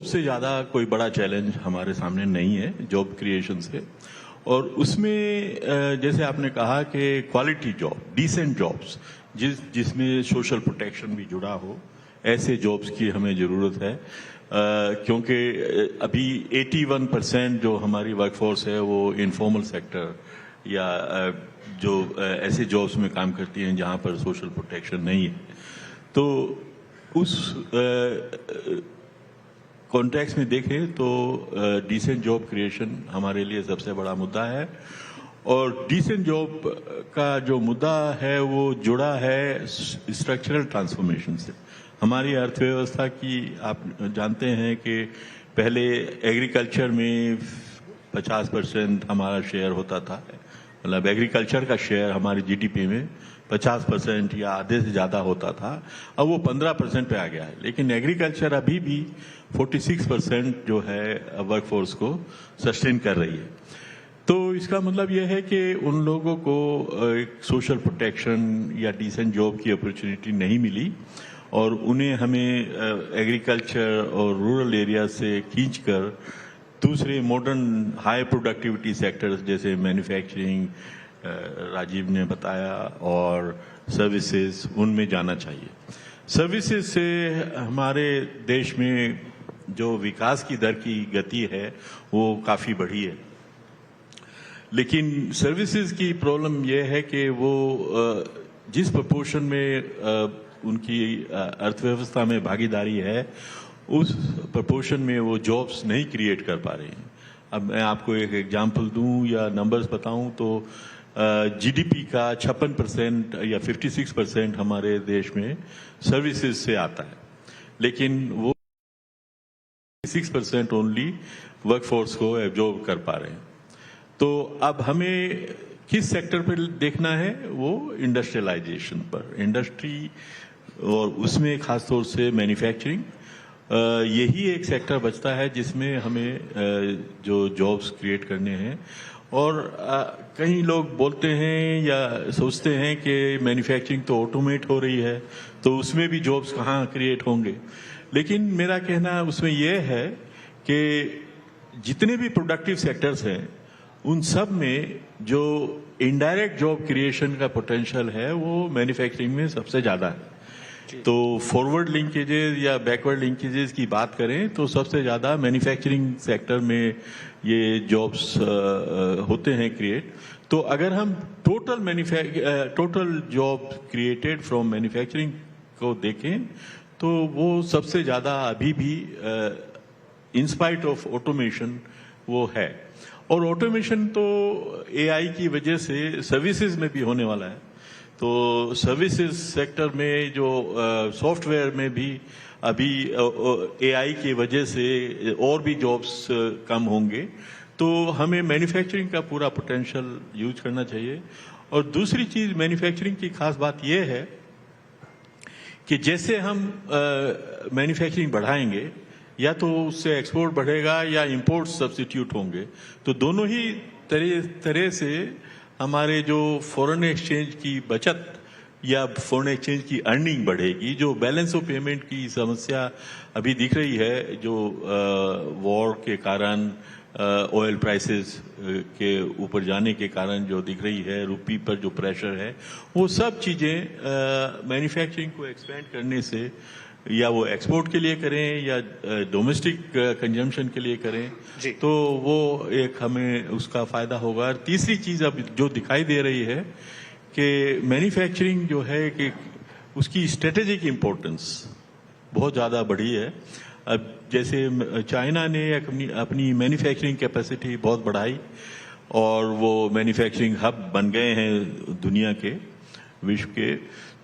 सबसे ज़्यादा कोई बड़ा चैलेंज हमारे सामने नहीं है जॉब क्रिएशन से। और उसमें जैसे आपने कहा कि क्वालिटी जॉब, डिसेंट जॉब्स, जिसमें सोशल प्रोटेक्शन भी जुड़ा हो, ऐसे जॉब्स की हमें ज़रूरत है। क्योंकि अभी 81% जो हमारी वर्कफोर्स है वो इनफॉर्मल सेक्टर या जो ऐसे जॉब्स में काम करती हैं जहाँ पर सोशल प्रोटेक्शन नहीं है। तो उस कॉन्टेक्स्ट में देखें तो डिसेंट जॉब क्रिएशन हमारे लिए सबसे बड़ा मुद्दा है। और डिसेंट जॉब का जो मुद्दा है वो जुड़ा है स्ट्रक्चरल ट्रांसफॉर्मेशन से। हमारी अर्थव्यवस्था की आप जानते हैं कि पहले एग्रीकल्चर में 50% हमारा शेयर होता था, मतलब एग्रीकल्चर का शेयर हमारी जीडीपी में 50% या आधे से ज़्यादा होता था। अब वो 15% पे आ गया है, लेकिन एग्रीकल्चर अभी भी 46% जो है वर्कफोर्स को सस्टेन कर रही है। तो इसका मतलब यह है कि उन लोगों को एक सोशल प्रोटेक्शन या डिसेंट जॉब की अपॉर्चुनिटी नहीं मिली और उन्हें हमें एग्रीकल्चर और रूरल एरिया से खींचकर दूसरे मॉडर्न हाई प्रोडक्टिविटी सेक्टर्स जैसे मैन्युफैक्चरिंग, राजीव ने बताया, और सर्विसेज, उनमें जाना चाहिए। सर्विसेज से हमारे देश में जो विकास की दर की गति है वो काफ़ी बढ़ी है, लेकिन सर्विसेज की प्रॉब्लम यह है कि वो जिस प्रोपोर्शन में उनकी अर्थव्यवस्था में भागीदारी है उस प्रोपोर्शन में वो जॉब्स नहीं क्रिएट कर पा रहे हैं। अब मैं आपको एक एग्जांपल दूं या नंबर्स बताऊं तो जीडीपी का 56% या 56% हमारे देश में सर्विसेज से आता है, लेकिन वो 6% ओनली वर्कफोर्स को एब्जॉर्ब कर पा रहे हैं। तो अब हमें किस सेक्टर पर देखना है? वो इंडस्ट्रियलाइजेशन पर, इंडस्ट्री और उसमें खासतौर से मैन्युफैक्चरिंग, यही एक सेक्टर बचता है जिसमें हमें जो जॉब्स क्रिएट करने हैं। और कई लोग बोलते हैं या सोचते हैं कि मैन्युफैक्चरिंग तो ऑटोमेट हो रही है तो उसमें भी जॉब्स कहाँ क्रिएट होंगे, लेकिन मेरा कहना उसमें यह है कि जितने भी प्रोडक्टिव सेक्टर्स हैं उन सब में जो इनडायरेक्ट जॉब क्रिएशन का पोटेंशियल है वो मैन्युफैक्चरिंग में सबसे ज़्यादा है। तो फॉरवर्ड लिंकेजेस या बैकवर्ड लिंकेजेस की बात करें तो सबसे ज़्यादा मैन्युफैक्चरिंग सेक्टर में ये जॉब्स होते हैं क्रिएट। तो अगर हम total job created from manufacturing को देखें तो वो सबसे ज़्यादा अभी भी इन स्पाइट ऑफ ऑटोमेशन वो है। और ऑटोमेशन तो एआई की वजह से सर्विसेज में भी होने वाला है। तो सर्विसेज सेक्टर में जो सॉफ्टवेयर में भी अभी एआई की वजह से और भी जॉब्स कम होंगे। तो हमें मैन्युफैक्चरिंग का पूरा पोटेंशियल यूज करना चाहिए। और दूसरी चीज़ मैन्युफैक्चरिंग की खास बात यह है कि जैसे हम मैन्युफैक्चरिंग बढ़ाएंगे या तो उससे एक्सपोर्ट बढ़ेगा या इंपोर्ट सब्स्टिट्यूट होंगे, तो दोनों ही तरह से हमारे जो फॉरेन एक्सचेंज की बचत या फॉरेन एक्सचेंज की अर्निंग बढ़ेगी। जो बैलेंस ऑफ पेमेंट की समस्या अभी दिख रही है, जो वॉर के कारण, ऑयल प्राइसेस के ऊपर जाने के कारण जो दिख रही है, रुपी पर जो प्रेशर है, वो सब चीज़ें मैन्युफैक्चरिंग को एक्सपेंड करने से, या वो एक्सपोर्ट के लिए करें या डोमेस्टिक कंजम्पशन के लिए करें, तो वो एक हमें उसका फ़ायदा होगा। और तीसरी चीज़ अब जो दिखाई दे रही है कि मैन्युफैक्चरिंग जो है कि उसकी स्ट्रेटेजिक इम्पोर्टेंस बहुत ज़्यादा बढ़ी है। अब जैसे चाइना ने अपनी मैन्युफैक्चरिंग कैपेसिटी बहुत बढ़ाई और वो मैन्युफैक्चरिंग हब बन गए हैं दुनिया के, विश्व के,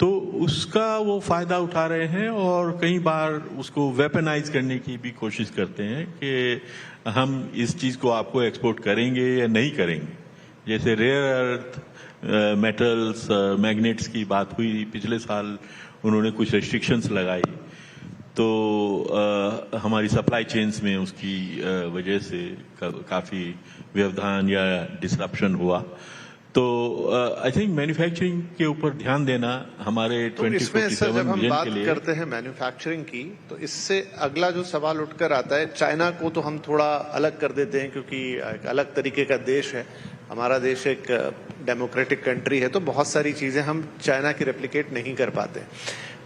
तो उसका वो फ़ायदा उठा रहे हैं और कई बार उसको वेपनाइज करने की भी कोशिश करते हैं कि हम इस चीज़ को आपको एक्सपोर्ट करेंगे या नहीं करेंगे। जैसे रेयर अर्थ मेटल्स, मैग्नेट्स की बात हुई पिछले साल, उन्होंने कुछ रेस्ट्रिक्शंस लगाई, तो हमारी सप्लाई चेन्स में उसकी वजह से काफ़ी व्यवधान या डिसरप्शन हुआ। तो आई थिंक मैन्युफैक्चरिंग के ऊपर ध्यान देना हमारे तो इसमें सर 2047 जब हम विजन बात के लिए। करते हैं मैन्युफैक्चरिंग की, तो इससे अगला जो सवाल उठकर आता है, चाइना को तो हम थोड़ा अलग कर देते हैं क्योंकि एक अलग तरीके का देश है, हमारा देश एक डेमोक्रेटिक कंट्री है, तो बहुत सारी चीजें हम चाइना की रेप्लिकेट नहीं कर पाते।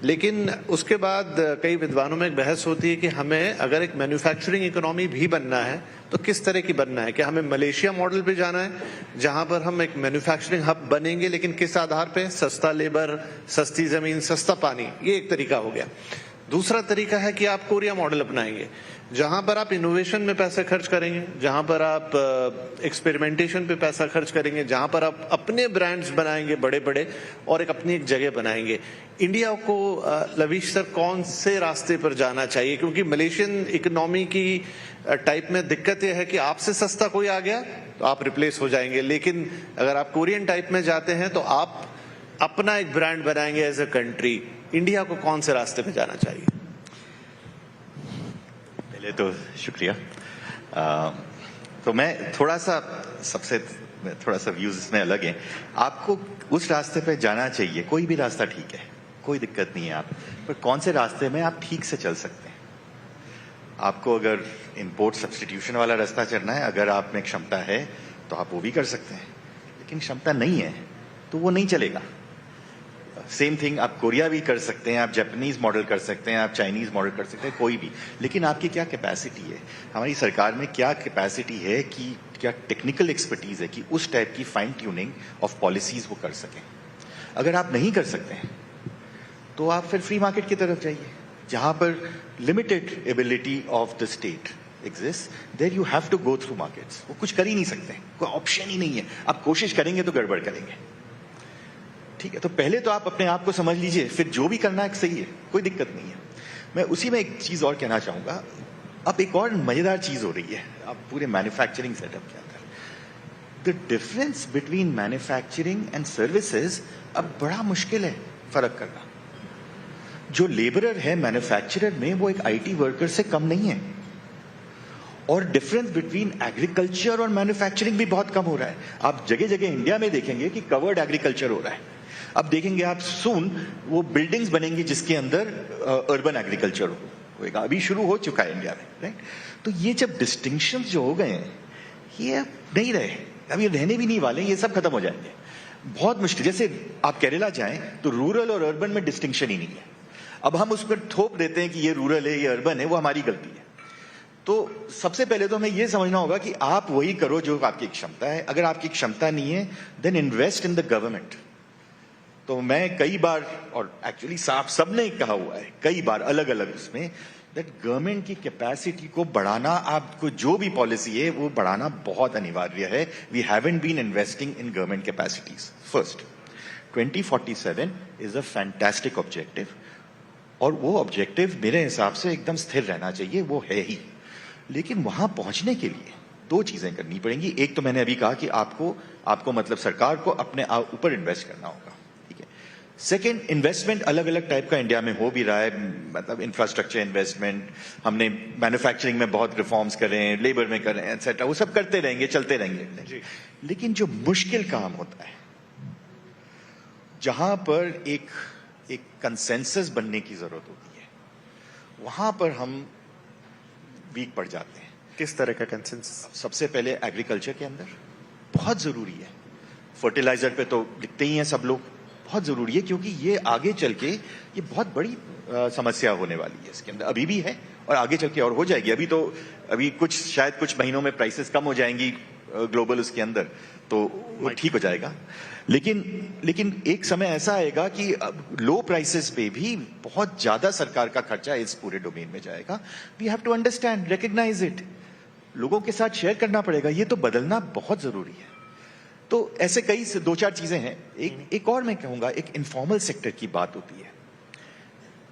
लेकिन उसके बाद कई विद्वानों में एक बहस होती है कि हमें अगर एक मैन्युफैक्चरिंग इकोनॉमी भी बनना है तो किस तरह की बनना है, क्या हमें मलेशिया मॉडल पे जाना है जहां पर हम एक मैन्युफैक्चरिंग हब बनेंगे, लेकिन किस आधार पे? सस्ता लेबर, सस्ती जमीन, सस्ता पानी, ये एक तरीका हो गया। दूसरा तरीका है कि आप कोरिया मॉडल अपनाएंगे जहां पर आप इनोवेशन में पैसा खर्च करेंगे, जहां पर आप एक्सपेरिमेंटेशन पे पैसा खर्च करेंगे, जहां पर आप अपने ब्रांड्स बनाएंगे बड़े बड़े और एक अपनी एक जगह बनाएंगे। इंडिया को लवीश सर कौन से रास्ते पर जाना चाहिए? क्योंकि मलेशियन इकोनॉमी की टाइप में दिक्कत यह है कि आपसे सस्ता कोई आ गया तो आप रिप्लेस हो जाएंगे, लेकिन अगर आप कोरियन टाइप में जाते हैं तो आप अपना एक ब्रांड बनाएंगे एज ए कंट्री। इंडिया को कौन से रास्ते पे जाना चाहिए? पहले तो शुक्रिया। तो मैं थोड़ा सा व्यूज इसमें अलग है। आपको उस रास्ते पे जाना चाहिए, कोई भी रास्ता ठीक है, कोई दिक्कत नहीं है आप, पर कौन से रास्ते में आप ठीक से चल सकते हैं। आपको अगर इंपोर्ट सब्स्टिट्यूशन वाला रास्ता चलना है, अगर आप में क्षमता है तो आप वो भी कर सकते हैं, लेकिन क्षमता नहीं है तो वो नहीं चलेगा। सेम थिंग आप कोरिया भी कर सकते हैं, आप जापानीज मॉडल कर सकते हैं, आप चाइनीज मॉडल कर सकते हैं, कोई भी, लेकिन आपकी क्या कैपेसिटी है, हमारी सरकार में क्या कैपेसिटी है, कि क्या टेक्निकल एक्सपर्टीज है कि उस टाइप की फाइन ट्यूनिंग ऑफ पॉलिसीज वो कर सकें। अगर आप नहीं कर सकते हैं तो आप फिर फ्री मार्केट की तरफ जाइए, जहां पर limited ability of the state exist, there you have to go through markets. वो कुछ कर ही नहीं सकते, कोई ऑप्शन ही नहीं है। आप कोशिश करेंगे तो गड़बड़ करेंगे, ठीक है। तो पहले तो आप अपने आप को समझ लीजिए, फिर जो भी करना है सही है, कोई दिक्कत नहीं है। मैं उसी में एक चीज और कहना चाहूंगा। अब एक और मजेदार चीज हो रही है अब पूरे मैन्युफैक्चरिंग सेटअप के अंदर। The difference between manufacturing and services अब बड़ा मुश्किल है फर्क करना। जो लेबरर है मैन्युफैक्चरर में, वो एक आईटी वर्कर से कम नहीं है, और डिफरेंस बिटवीन एग्रीकल्चर और मैन्युफैक्चरिंग भी बहुत कम हो रहा है। आप जगह जगह इंडिया में देखेंगे कि कवर्ड एग्रीकल्चर हो रहा है। अब देखेंगे आप सून वो बिल्डिंग्स बनेंगी जिसके अंदर अर्बन एग्रीकल्चर होगा, अभी शुरू हो चुका है इंडिया में, राइट। तो ये जब डिस्टिंक्शन जो हो गए हैं, ये अब नहीं रहे, अब ये रहने भी नहीं वाले, ये सब खत्म हो जाएंगे। बहुत मुश्किल, जैसे आप केरला जाएं तो रूरल और अर्बन में डिस्टिंक्शन ही नहीं है। अब हम उस पर थोप देते हैं कि ये रूरल है, ये अर्बन है, वो हमारी गलती है। तो सबसे पहले तो हमें यह समझना होगा कि आप वही करो जो आपकी क्षमता है। अगर आपकी क्षमता नहीं है, then invest in the government. तो मैं कई बार, और एक्चुअली साहब सबने कहा हुआ है कई बार अलग अलग उसमें, दैट गवर्नमेंट की कैपेसिटी को बढ़ाना, आपको जो भी पॉलिसी है वो बढ़ाना बहुत अनिवार्य है। We haven't been investing in government capacities. First, 2047 is a fantastic objective, और वो ऑब्जेक्टिव मेरे हिसाब से एकदम स्थिर रहना चाहिए, वो है ही। लेकिन वहां पहुंचने के लिए दो चीजें करनी पड़ेंगी। एक तो मैंने अभी कहा कि आपको मतलब सरकार को अपने ऊपर इन्वेस्ट करना होगा, ठीक है। सेकंड, इन्वेस्टमेंट अलग अलग टाइप का इंडिया में हो भी रहा है, मतलब इंफ्रास्ट्रक्चर इन्वेस्टमेंट, हमने मैन्युफैक्चरिंग में बहुत रिफॉर्म्स कर रहे हैं, लेबर में कर रहे हैं, एटसेट्रा, वो सब करते रहेंगे, चलते रहेंगे। लेकिन जो मुश्किल काम होता है, जहां पर एक कंसेंसस बनने की जरूरत होती है, वहां पर हम वीक पड़ जाते हैं। किस तरह का कंसेंसस? सबसे पहले एग्रीकल्चर के अंदर बहुत जरूरी है। फर्टिलाइजर पे तो लिखते ही हैं सब लोग, बहुत जरूरी है, क्योंकि ये आगे चल के ये बहुत बड़ी समस्या होने वाली है इसके अंदर, अभी भी है और आगे चल के और हो जाएगी। अभी शायद कुछ महीनों में प्राइसेस कम हो जाएंगी ग्लोबल उसके अंदर, तो वो ठीक हो जाएगा। लेकिन एक समय ऐसा आएगा कि लो प्राइसेस पे भी बहुत ज्यादा सरकार का खर्चा इस पूरे डोमेन में जाएगा। We have to understand, recognise it, लोगों के साथ शेयर करना पड़ेगा, ये तो बदलना बहुत जरूरी है। तो ऐसे कई दो चार चीजें हैं। एक और मैं कहूंगा, एक इनफॉर्मल सेक्टर की बात होती है,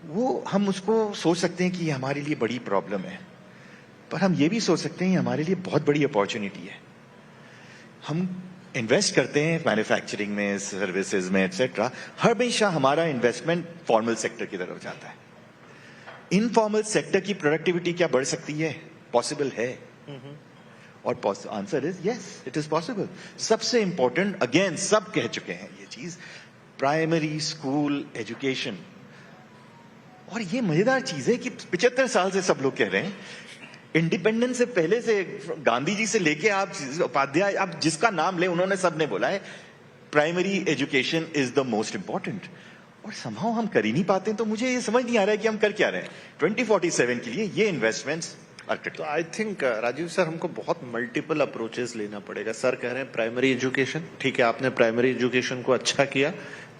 वो हम उसको सोच सकते हैं कि हमारे लिए बड़ी प्रॉब्लम है, पर हम ये भी सोच सकते हैं हमारे लिए बहुत बड़ी अपॉर्चुनिटी है। हम इन्वेस्ट करते हैं मैन्युफैक्चरिंग में, सर्विसेज में, एटसेट्रा, हमेशा हमारा इन्वेस्टमेंट फॉर्मल सेक्टर की तरफ जाता है। इनफॉर्मल सेक्टर की प्रोडक्टिविटी क्या बढ़ सकती है? पॉसिबल है, और answer is yes, it is possible. सबसे इंपॉर्टेंट, अगेन सब कह चुके हैं ये चीज, प्राइमरी स्कूल एजुकेशन। और ये मजेदार चीज है कि 75 साल से सब लोग कह रहे हैं, इंडिपेंडेंस से पहले से गांधी जी से लेके आप उपाध्याय, आप जिसका नाम ले उन्होंने सबने बोला है primary education is the most important. और समहाउ हम कर ही नहीं पाते हैं। तो मुझे ये समझ नहीं आ रहा है कि हम कर क्या रहे हैं 2047 के लिए ये इन्वेस्टमेंट्स। तो आई थिंक राजीव सर, हमको बहुत मल्टीपल अप्रोचेस लेना पड़ेगा। सर कह रहे हैं प्राइमरी एजुकेशन, ठीक है, आपने प्राइमरी एजुकेशन को अच्छा किया,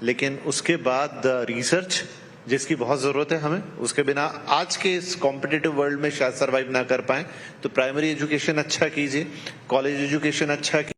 लेकिन उसके बाद रिसर्च जिसकी बहुत जरूरत है हमें, उसके बिना आज के इस कॉम्पिटिटिव वर्ल्ड में शायद सर्वाइव ना कर पाए। तो प्राइमरी एजुकेशन अच्छा कीजिए, कॉलेज एजुकेशन अच्छा